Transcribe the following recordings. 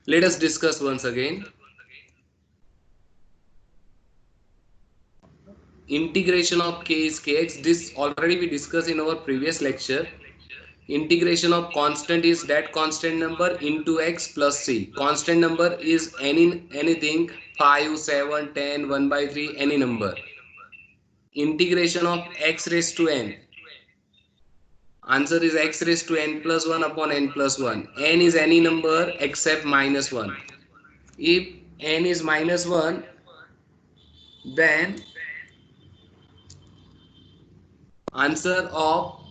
Let us discuss once again. Integration of k is kx. This already we discussed in our previous lecture. Integration of constant is that constant number into x plus c. Constant number is anything 5, 7, 10, 1 by 3, any number. Integration of x raised to n. Answer is x raised to n plus 1 upon n plus 1. N is any number except minus 1. If n is minus 1, then answer of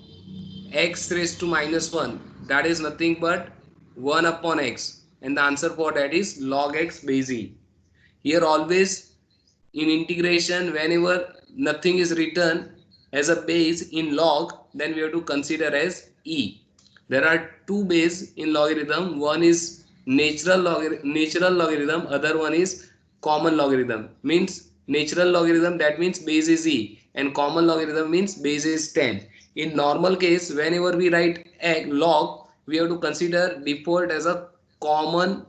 x raised to minus 1, that is nothing but 1 upon x, and the answer for that is log x base e. Here always in integration, whenever nothing is written as a base in log, then we have to consider as e. There are two base in logarithm. One is natural logarithm, other one is common logarithm. Means natural logarithm, that means base is e, and common logarithm means base is 10. In normal case, whenever we write a log, we have to consider default as a common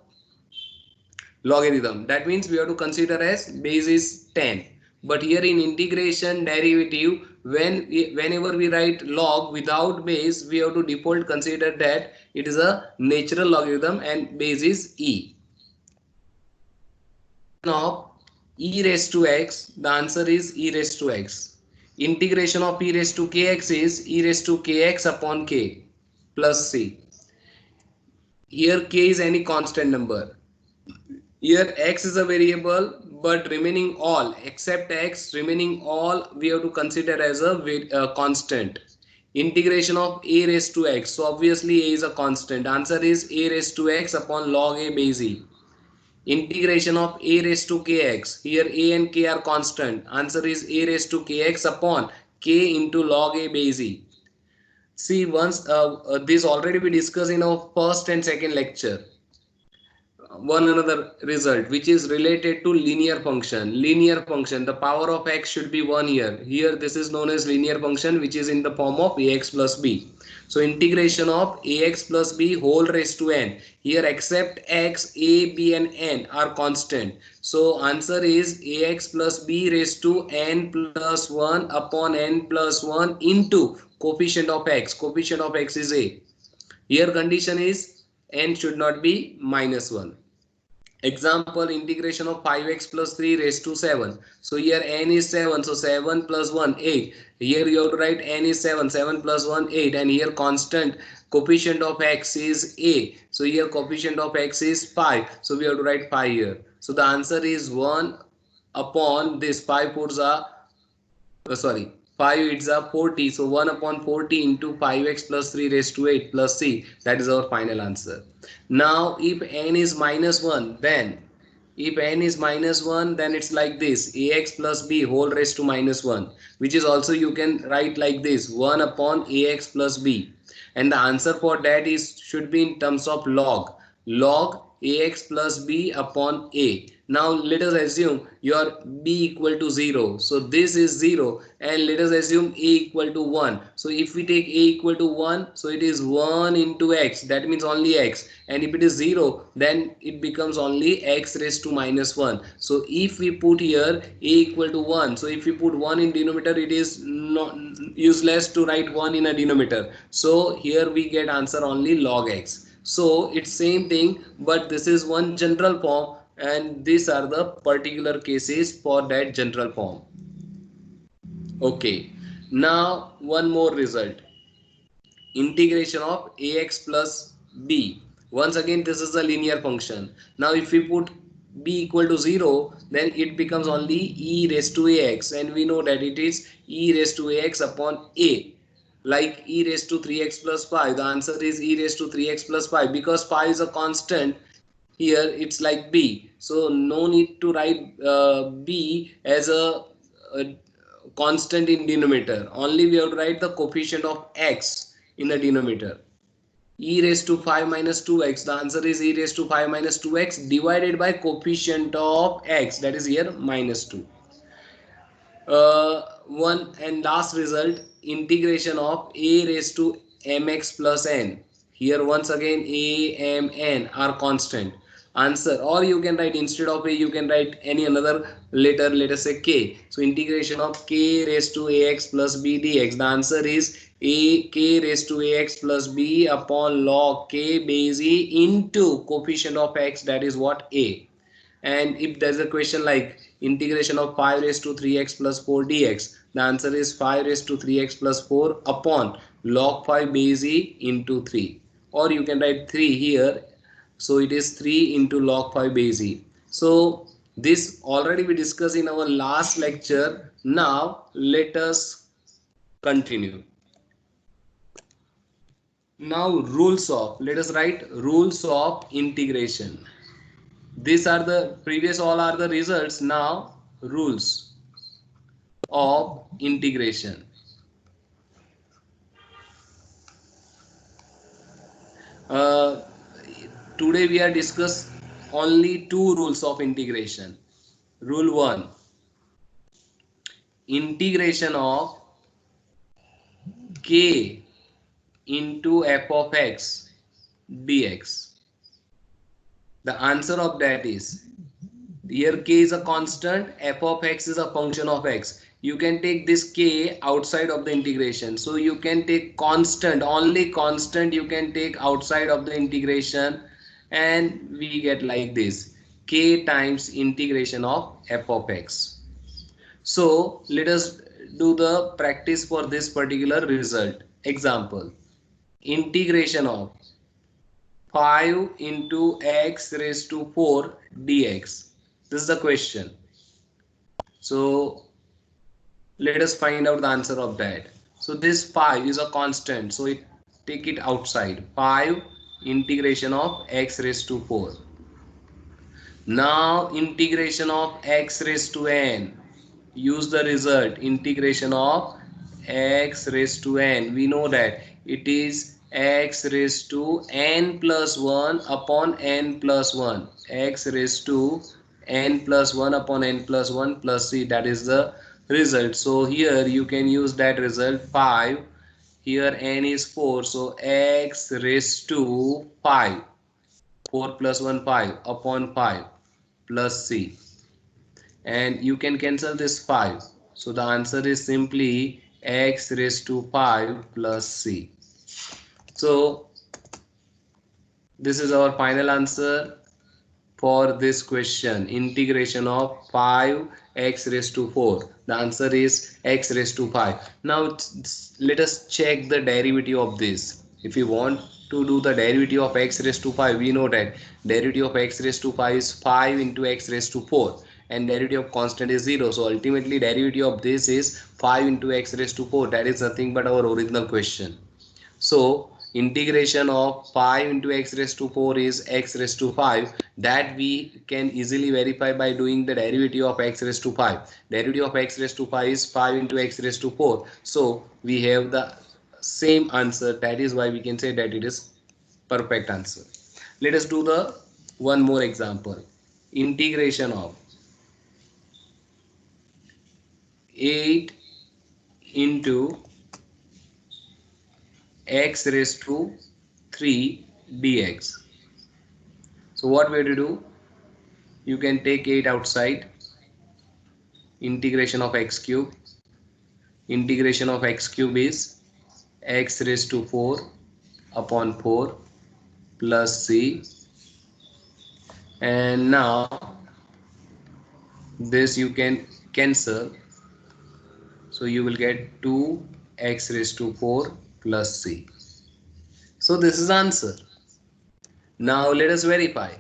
logarithm. That means we have to consider as base is 10. But here in integration derivative, whenever we write log without base, we have to default consider that it is a natural logarithm and base is e. Of e raised to x, the answer is e raised to x. Integration of e raised to kx is e raised to kx upon k plus c. Here k is any constant number. Here x is a variable, but remaining all except x, remaining all we have to consider as a constant. Integration of a raised to x, so obviously a is a constant. Answer is a raised to x upon log a base e. Integration of a raised to kx, here a and k are constant. Answer is a raised to kx upon k into log a base e. See, once this already we discussed in our first and second lecture. One another result which is related to linear function, the power of x should be 1 here. This is known as linear function, which is in the form of ax plus b. So integration of ax plus b whole raised to n, here except x, a, b and n are constant. So answer is ax plus b raised to n plus 1 upon n plus 1 into coefficient of x is a. Here condition is n should not be minus 1. Example, integration of 5x plus 3 raised to 7. So here n is 7, so 7 plus 1 8. Here you have to write n is 7, 7 plus 1 8, and here constant coefficient of x is a. So here coefficient of x is 5, so we have to write 5 here. So the answer is 1 upon this 5 fours are sorry, 5 it's a 40, so 1 upon 40 into 5x plus 3 raised to 8 plus c, that is our final answer. Now if n is minus 1, then if n is minus 1, then it's like this, ax plus b whole raised to minus 1, which is also you can write like this, 1 upon ax plus b, and the answer for that is should be in terms of log ax plus b upon a. Now let us assume your b equal to 0, so this is 0, and let us assume a equal to 1. So if we take a equal to 1, so it is 1 into x, that means only x, and if it is 0, then it becomes only x raised to minus 1. So if we put here a equal to 1, so if we put 1 in denominator, it is not useless to write 1 in a denominator, so here we get answer only log x. So it's same thing, but this is one general form, and these are the particular cases for that general form. Okay, now one more result, integration of ax plus b. Once again, this is a linear function. Now if we put b equal to 0, then it becomes only e raised to ax, and we know that it is e raised to ax upon a. Like e raised to 3x plus 5, the answer is e raised to 3x plus 5, because 5 is a constant. Here it's like b, so no need to write b as a constant in denominator, only we have to write the coefficient of x in the denominator. E raised to 5 minus 2x, the answer is e raised to 5 minus 2x divided by coefficient of x, that is here minus 2. One and last result, integration of a raised to mx plus n. Here once again a, m, n are constant. answer, or you can write instead of a, you can write any another letter, let us say k. So integration of k raised to ax plus b dx. The answer is a k raised to ax plus b upon log k base e into coefficient of x, that is what, a. And if there's a question like integration of 5 raised to 3x plus 4 dx, the answer is 5 raised to 3x plus 4 upon log 5 base e into 3, or you can write 3 here, so it is 3 into log 5 base e. So this already we discussed in our last lecture. Now let us continue. Now rules of, let us write rules of integration. These are the previous, all are the results. Now rules of integration. uh, Today we are discuss only two rules of integration. Rule 1, integration of k into f of x dx. The answer of that is, here k is a constant, f of x is a function of x. You can take this k outside of the integration, so you can take constant, only constant you can take outside of the integration, and we get like this, k times integration of f of x. So let us do the practice for this particular result. Example, integration of 5 into x raised to 4 dx. This is the question. So let us find out the answer of that. So this 5 is a constant, so it take it outside. 5 integration of x raised to 4. Now integration of x raised to n. Use the result, integration of x raised to n. We know that it is x raised to n plus 1 upon n plus 1. X raised to n plus 1 upon n plus 1 plus c, that is the result. So here you can use that result, 5. Here n is 4, so x raised to 5. 4 plus 1 5 upon 5 plus c, and you can cancel this 5, so the answer is simply x raised to 5 plus c. So this is our final answer for this question, integration of 5 x raised to 4. The answer is x raised to 5. Now let us check the derivative of this. If you want to do the derivative of x raised to 5, we know that derivative of x raised to 5 is 5 into x raised to 4, and derivative of constant is 0. So ultimately derivative of this is 5 into x raised to 4. That is nothing but our original question. So integration of 5 into x raised to 4 is x raised to 5. That we can easily verify by doing the derivative of x raised to 5. Derivative of x raised to 5 is 5 into x raised to 4. So we have the same answer. That is why we can say that it is perfect answer. Let us do the one more example. Integration of 8 into x raised to 3 dx. So what we have to do? You can take 8 outside. Integration of x cube. Integration of x cube is x raised to 4 upon 4 plus c. And now this you can cancel. So you will get 2x raised to 4 plus c. So this is answer. Now let us verify.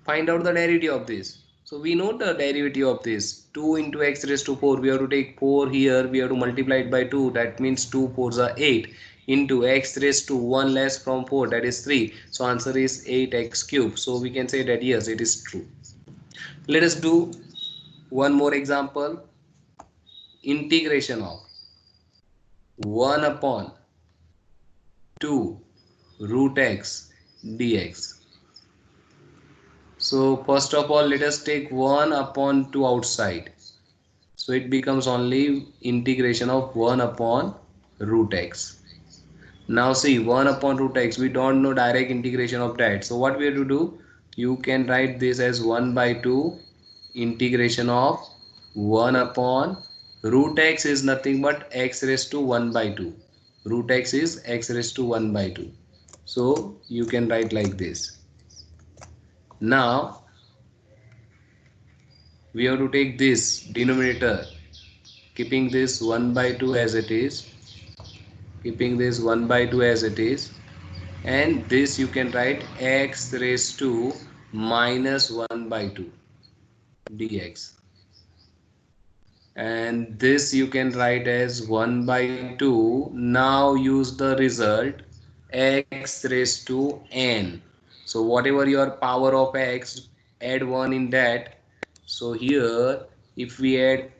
Find out the derivative of this. So we know the derivative of this, 2 into x raised to 4. We have to take 4 here, we have to multiply it by 2. That means 2 4s are 8 into x raised to 1 less from 4, that is 3. So answer is 8x cube. So we can say that yes, it is true. Let us do one more example. Integration of 1 upon 2 root x dx. So first of all, let us take 1 upon 2 outside. So it becomes only integration of 1 upon root x. Now see, 1 upon root x, we don't know direct integration of that. So what we have to do? You can write this as 1 by 2 integration of 1 upon root x is nothing but x raised to 1 by 2. Root x is x raised to 1 by 2. So you can write like this. Now we have to take this denominator, keeping this 1 by 2 as it is, keeping this 1 by 2 as it is, and this you can write x raised to minus 1 by 2 dx, and this you can write as 1 by 2. Now use the result x raised to n. So whatever your power of x, add 1 in that. So here if we add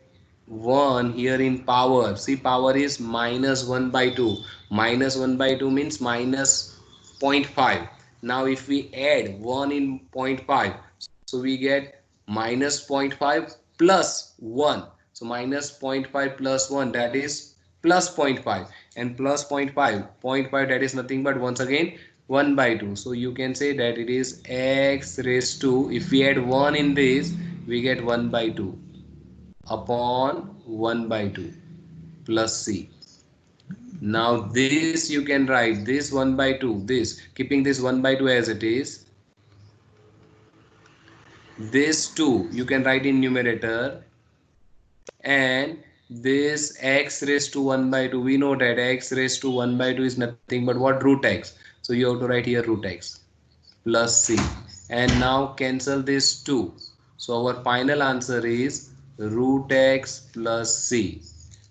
1 here in power, see power is minus 1 by 2. Minus 1 by 2 means minus 0.5. Now if we add 1 in 0.5, so we get minus 0.5 plus 1. So minus 0.5 plus 1, that is plus 0.5, and plus 0.5 that is nothing but once again 1 by 2. So you can say that it is x raised to, if we add 1 in this, we get 1 by 2 upon 1 by 2 plus c. Now this you can write this 1 by 2, this keeping this 1 by 2 as it is, this 2 you can write in numerator, and this x raised to 1 by 2, we know that x raised to 1 by 2 is nothing but what, root x. So you have to write here root x plus c, and now cancel this 2. So our final answer is root x plus c.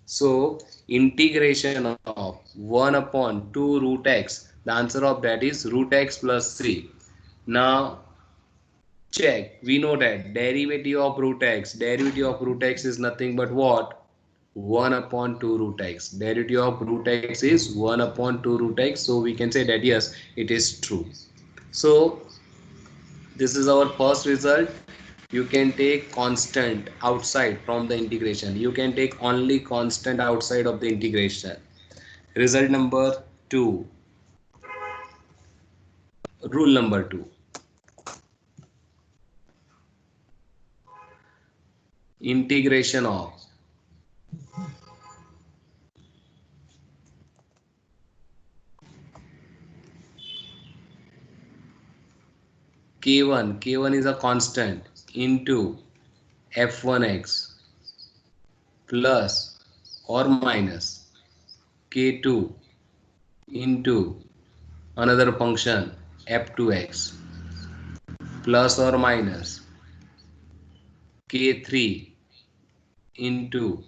So integration of 1 upon 2 root x, the answer of that is root x plus c. Now check, we know that derivative of root x is nothing but what, 1 upon 2 root x. Derivative of root x is 1 upon 2 root x. So we can say that yes, it is true. So this is our first result. You can take constant outside from the integration. You can take only constant outside of the integration. Result number 2. Rule number 2. Integration of K1 is a constant, into f1x plus or minus K2 into another function f2x plus or minus K3 into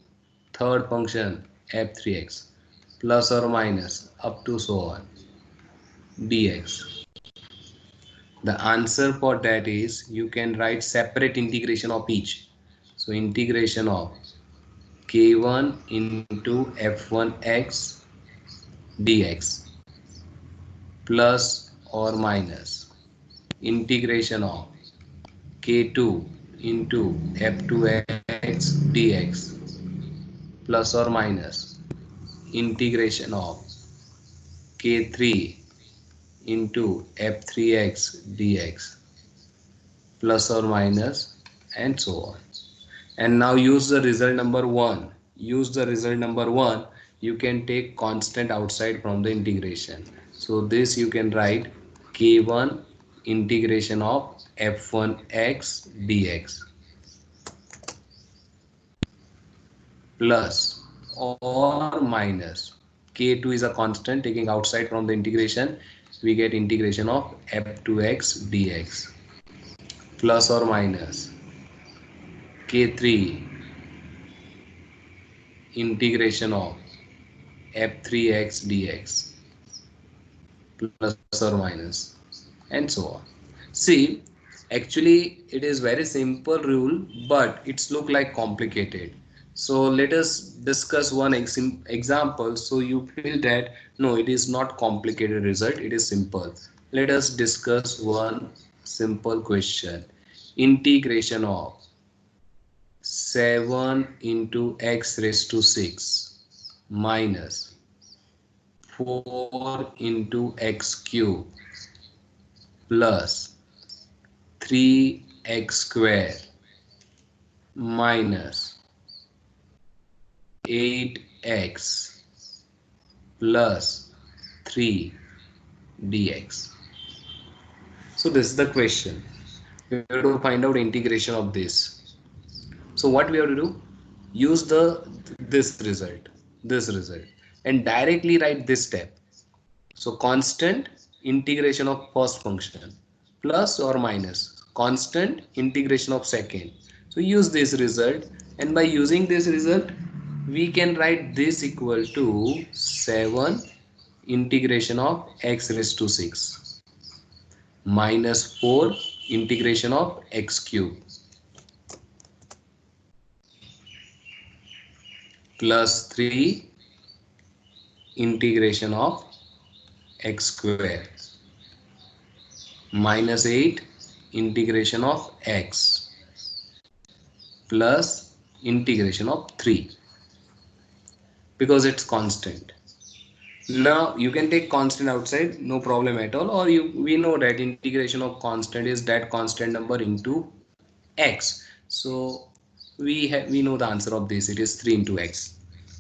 third function f3x plus or minus up to so on dx. The answer for that is, you can write separate integration of each. So integration of k1 into f1x dx plus or minus integration of k2 into f2x dx plus or minus integration of k3 into f3x dx plus or minus, and so on. And now use the result number 1. Use the result number 1. You can take constant outside from the integration. So this you can write k1 integration of f1x dx plus or minus k2 is a constant, taking outside from the integration we get integration of f2x dx plus or minus k3 integration of f3x dx plus or minus, and so on. See, actually it is very simple rule, but it's look like complicated. So let us discuss one example, so you feel that no, it is not complicated result, it is simple. Let us discuss one simple question. Integration of 7 into x raised to 6 minus 4 into x cube plus 3x square minus 8x plus 3 dx. So this is the question. We have to find out integration of this. So what we have to do? Use this result, and directly write this step. So constant integration of first function plus or minus constant integration of second. So use this result, and by using this result we can write this equal to 7 integration of x raised to 6 minus 4 integration of x cube plus 3 integration of x square minus 8 integration of x plus integration of 3, because it's constant. Now you can take constant outside, no problem at all, or we know that integration of constant is that constant number into x. So we know the answer of this, it is 3 into x.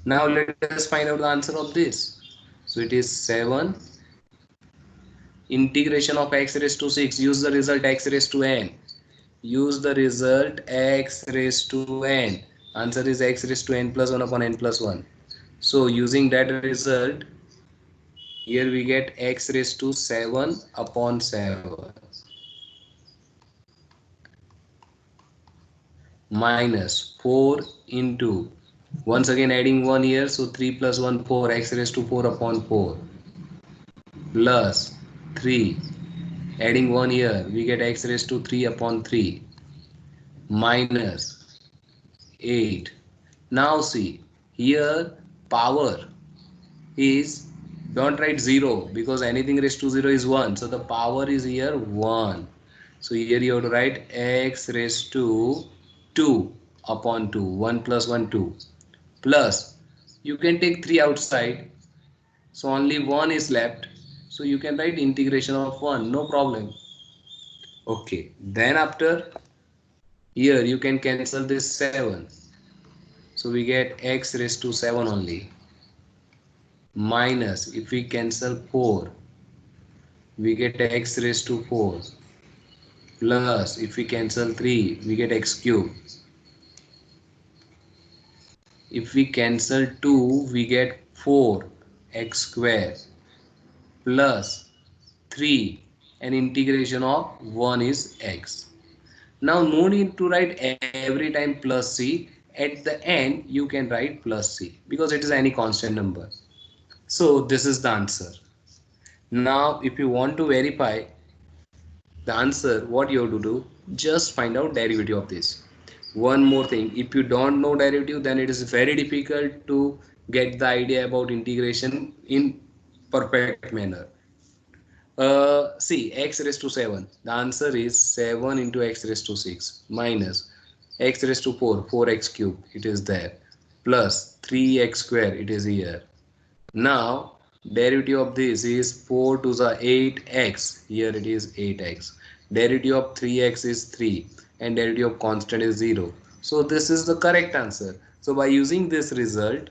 Now let us find out the answer of this. So it is 7 integration of x raised to 6. Use the result x raised to n. Use the result x raised to n. Answer is x raised to n plus 1 upon n plus 1. So using that result, here we get x raised to 7 upon 7 minus 4 into, once again adding 1 here, so 3 plus 1 4, x raised to 4 upon 4 plus 3, adding 1 here, we get x raised to 3 upon 3 minus 8. Now see, here power is, don't write 0 because anything raised to 0 is 1. So the power is here 1. So here you have to write x raised to 2 upon 2. 1 plus 1, 2. Plus, you can take 3 outside. So only 1 is left. So you can write integration of 1. No problem. Okay. Then after, here you can cancel this 7. So we get x raised to 7 only. Minus, if we cancel 4, we get x raised to 4. Plus, if we cancel 3, we get x cube. If we cancel 2, we get 4 x square plus 3, and integration of 1 is x. Now no need to write every time plus c. At the end you can write plus c because it is any constant number. So this is the answer. Now if you want to verify the answer, what you have to do, just find out derivative of this. One more thing, if you don't know derivative, then it is very difficult to get the idea about integration in perfect manner. See, x raised to 7, the answer is 7 into x raised to 6 minus x raised to 4, 4x cube, it is there, plus 3x square, it is here. Now derivative of this is 4 to the 8x, here it is 8x. Derivative of 3x is 3, and derivative of constant is 0. So this is the correct answer. So by using this result,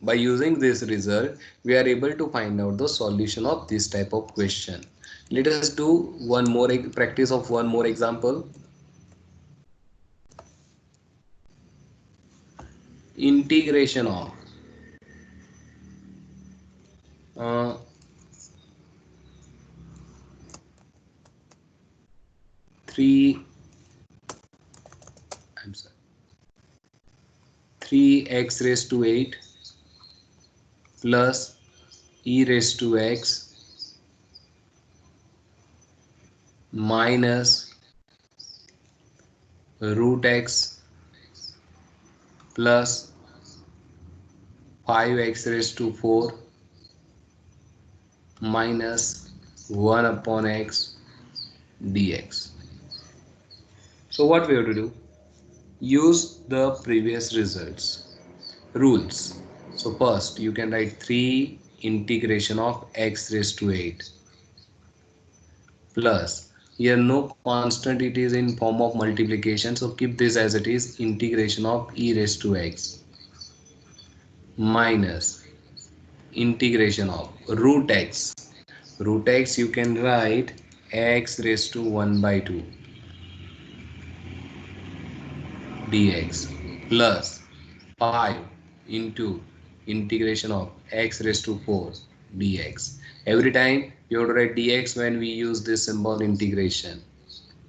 we are able to find out the solution of this type of question. Let us do one more practice of one more example. Integration of 3x raised to 8 plus e raised to x minus root x plus 5x raised to 4 minus 1 upon x dx. So what we have to do? Use the previous rules. So first you can write 3 integration of x raised to 8 plus Here no constant, it is in form of multiplication. So keep this as it is, integration of e raised to x minus integration of root x. Root x you can write x raised to 1 by 2 dx plus 5 into integration of x raised to 4 dx. Every time you have to write dx when we use this symbol integration,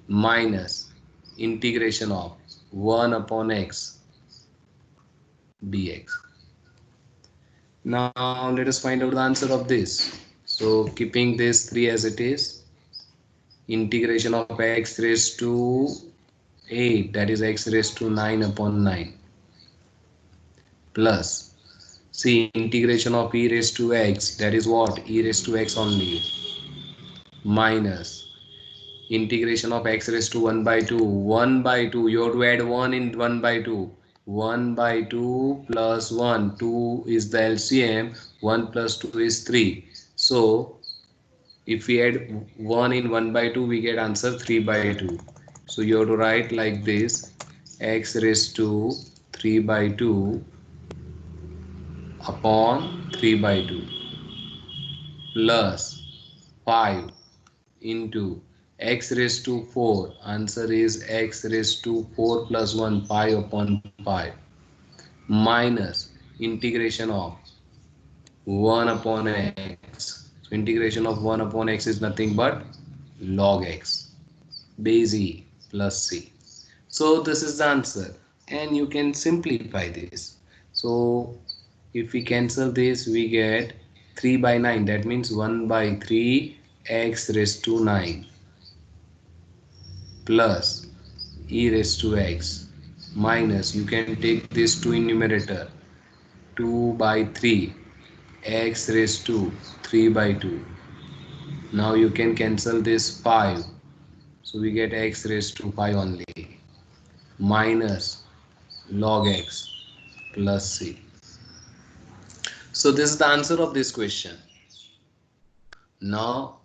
minus integration of 1 upon x dx. Now let us find out the answer of this. So keeping this 3 as it is, integration of x raised to 8, that is x raised to 9 upon 9, plus see integration of e raised to x, that is what, e raised to x only, minus integration of x raised to 1 by 2. 1 by 2, you have to add 1 in 1 by 2. 1 by 2 plus 1, 2 is the LCM, 1 plus 2 is 3. So if we add 1 in 1 by 2, we get answer 3 by 2. So you have to write like this, x raised to 3 by 2 upon 3 by 2 plus 5 into x raised to 4. Answer is x raised to 4 plus 1, 5 upon 5, minus integration of 1 upon x. So integration of 1 upon x is nothing but log x, base e plus c. So this is the answer, and you can simplify this. So if we cancel this, we get 3 by 9, that means 1 by 3 x raised to 9 plus e raised to x minus, you can take this 2 in numerator, 2 by 3 x raised to 3 by 2. Now you can cancel this 5, so we get x raised to 5 only, minus log x plus c. So this is the answer of this question. Now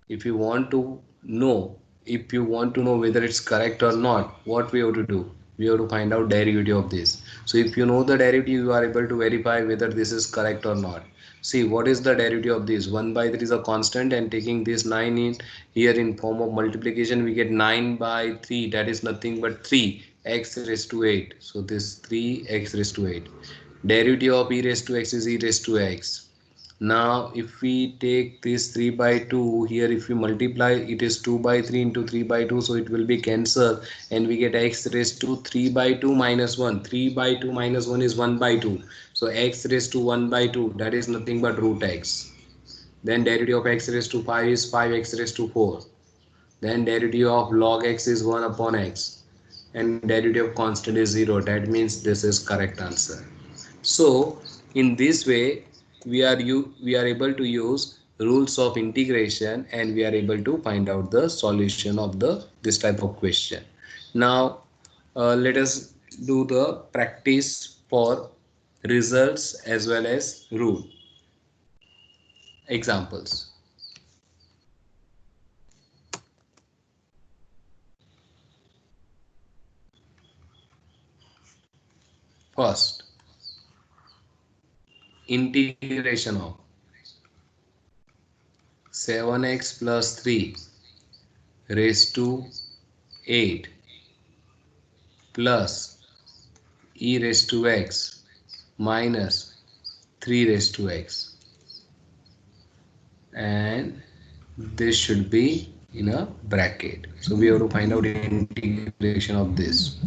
if you want to know, whether it's correct or not, what we have to do, we have to find out derivative of this. So if you know the derivative, you are able to verify whether this is correct or not. See, what is the derivative of this? 1 by 3 is a constant, and taking this 9 in here in form of multiplication, we get 9 by 3, that is nothing but 3 x raised to 8. So this 3 x raised to 8, derivative of e raised to x is e raised to x. Now if we take this 3 by 2 here, if we multiply, it is 2 by 3 into 3 by 2, so it will be cancelled, and we get x raised to 3 by 2 minus 1. 3 by 2 minus 1 is 1 by 2, so x raised to 1 by 2, that is nothing but root x. Then derivative of x raised to 5 is 5x raised to 4. Then derivative of log x is 1 upon x, and derivative of constant is 0. That means this is correct answer. So in this way we are able to use rules of integration, and we are able to find out the solution of this type of question. Now let us do the practice for results as well as rule examples. First, integration of 7x plus 3 raised to 8 plus e raised to x minus 3 raised to x, and this should be in a bracket. So we have to find out integration of this.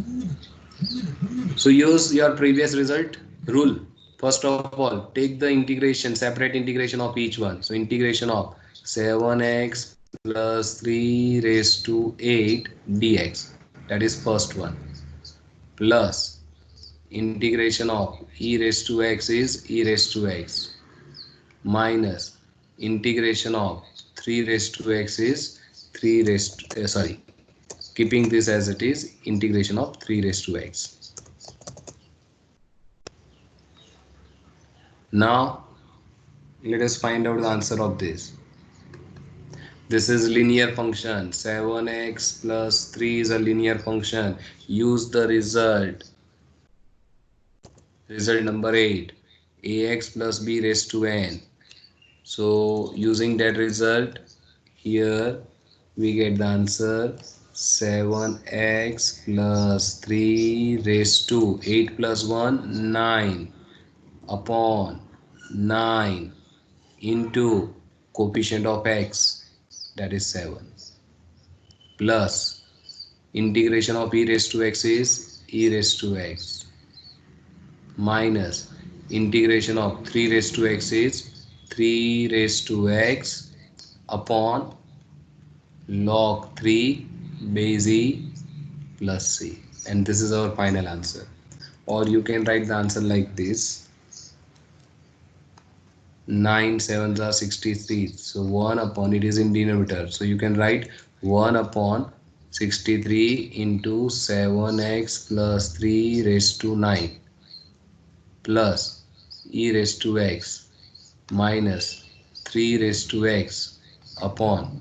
So use your previous result rule. First of all, take the integration, separate integration of each one. So integration of 7x plus 3 raised to 8 dx, that is first one, plus integration of e raised to x is e raised to x, minus integration of 3 raised to x is 3 raised to, keeping this as it is, integration of 3 raised to x. Now let us find out the answer of this. This is linear function. 7x plus 3 is a linear function. Use the result. Result number 8. Ax plus b raised to n. So using that result, here we get the answer 7x plus 3 raised to 8 plus 1 9 upon 9 into coefficient of x, that is 7, plus integration of e raised to x is e raised to x, minus integration of 3 raised to x is 3 raised to x upon log 3 base e plus c, and this is our final answer. Or you can write the answer like this: 9 7s are 63, so 1 upon, it is in denominator, so you can write 1 upon 63 into 7x plus 3 raised to 9 plus e raised to x minus 3 raised to x upon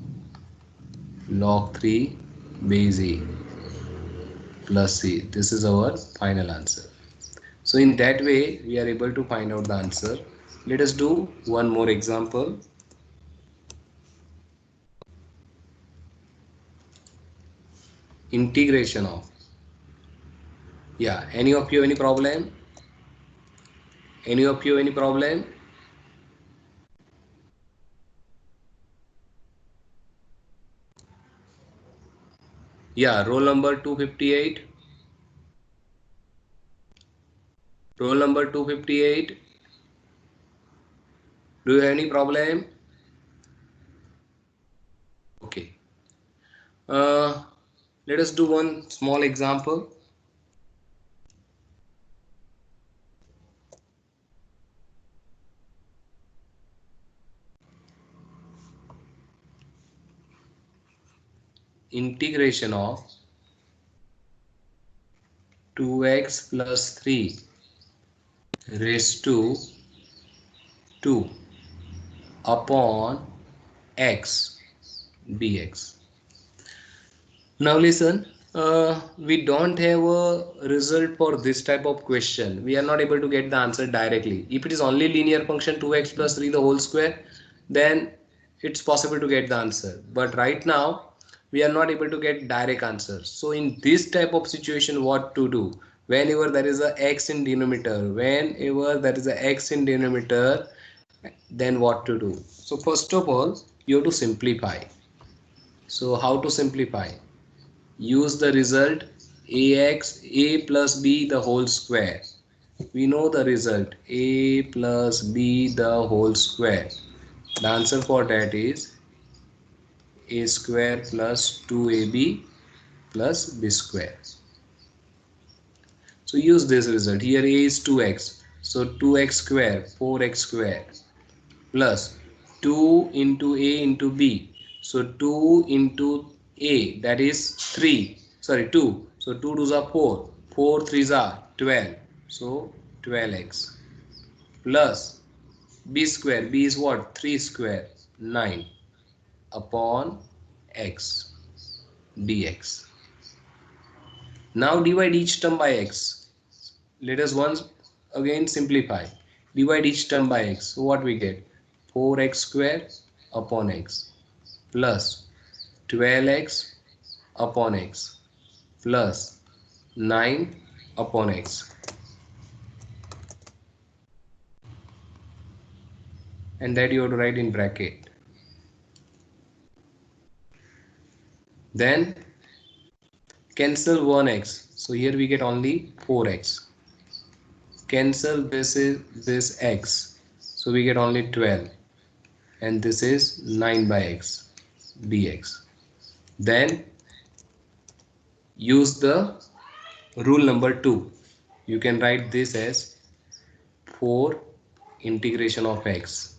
log 3 base e plus c. This is our final answer. So in that way we are able to find out the answer. Let us do one more example. Integration of, yeah, any of you any problem? Any of you any problem? Yeah, roll number 258. Roll number 258. Do you have any problem? Okay. Let us do one small example. Integration of 2x plus 3 raised to 2 upon x dx. Now listen, we don't have a result for this type of question. We are not able to get the answer directly. If it is only linear function 2x plus 3 the whole square, then it's possible to get the answer. But right now we are not able to get direct answers. So in this type of situation, what to do? Whenever there is a x in denominator, then what to do? So first of all, you have to simplify. So how to simplify? Use the result a plus b the whole square. We know the result a plus b the whole square. The answer for that is a square plus 2ab plus b square. So use this result. Here a is 2x, so 2x square 4x square plus 2 into a into b, so 2 into a, that is 3, sorry 2, so 2 2s are 4, 4 3s are 12, so 12x plus b square, b is what, 3 square 9 upon x dx. Now divide each term by x. Let us once again simplify. Divide each term by x. So what we get? 4x square upon x plus 12x upon x plus 9 upon x. And that you have to write in bracket. Then cancel 1x. So here we get only 4x. Cancel this x. So we get only 12. And this is 9 by x dx. Then use the rule number 2. You can write this as 4 integration of x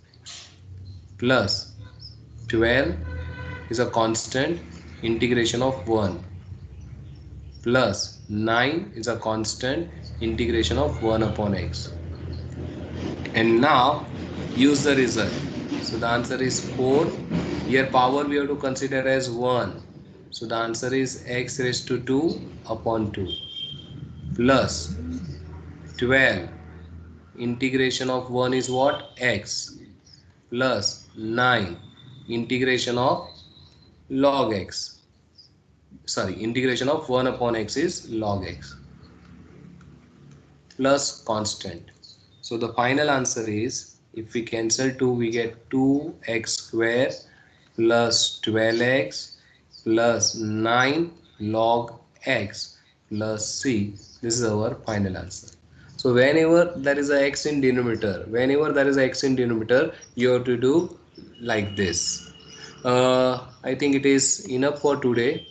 plus 12 is a constant integration of 1 plus 9 is a constant integration of 1 upon x. And now use the result. So the answer is 4 Here power we have to consider as 1. So the answer is x raised to 2 upon 2 plus 12. Integration of 1 is what? X plus 9. Integration of log x. Sorry, integration of 1 upon x is log x plus constant. So the final answer is, if we cancel 2, we get 2x square plus 12x plus 9 log x plus c. This is our final answer. So whenever there is a x in denominator, you have to do like this. I think it is enough for today.